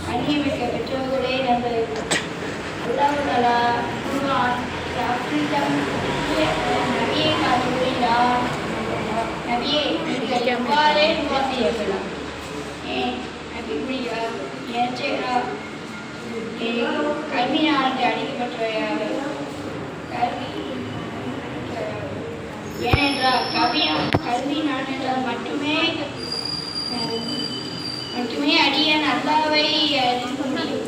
கண்ணியமிக்க பெற்றோர்களே நண்பர்கள் அல்லாஹ்வுத்தாலா குர்ஆன் நபியை பார்த்து கூறினார், நபியே நீங்கள் எவ்வாறே துவா செய்யலாம். நபி கூறினார், கல்வியானது அடிக்கப்பட்டவையாக ஏனென்றால் கல்வி நான் என்றால் மட்டுமே அடியான் அல்லாவை அறிந்து முடியும்.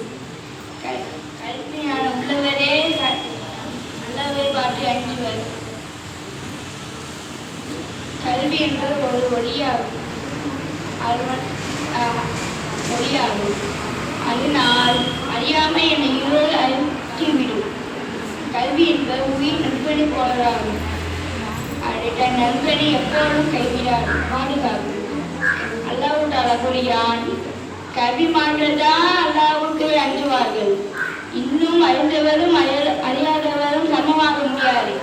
கல்வியான உள்ளவரே அல்லாவை பார்த்து அஞ்சுவர். கல்வி என்பது ஒரு ஒளியாகும். அதனால் அறியாமை என்னை இருள் அழித்துவிடும். கல்வி என்பது உயிர் நண்பனை போலராகும். தன் நண்பனை எப்போதும் கைவிடாது, பாதுகாக்கும். அல்லாஹ்வுத்தாலா கூறுகிறான், கல்விமான்கள் தான் அல்லாஹ்வுக்கு அஞ்சுவார்கள். இன்னும் அறிந்தவரும் அறியாதவரும் சமமாக முடியாது.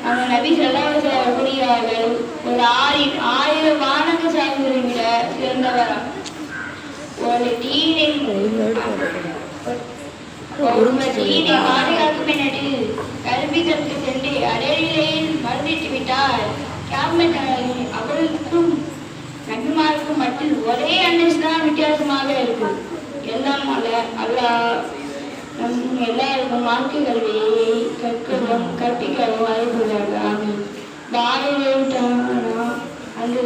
நம்ம நபி ஸல்லல்லாஹு அலைஹி வஸல்லம் கூறுகிறார்கள், ஒரு 1000 வானக சாமிகளை விட சிறந்தவரா. ஒரு தீனை பாதுகாக்கும் என்று கல்வி கற்று சென்று அடைநிலையில் மறந்துட்டு விட்டால் அவர்களுக்கும் நபிமாருக்கும் மட்டும் ஒரே அண்டர்ஸ்டாண்ட் வித்தியாசமாக இருக்கும். எல்லாம் அல்லாஹ் நம் எல்லாருக்கும் வாழ்க்கை கல்வியை கற்பிக்கவும் அறிவுறுகிறார்கள். ஆமீன். பாரதிய அந்த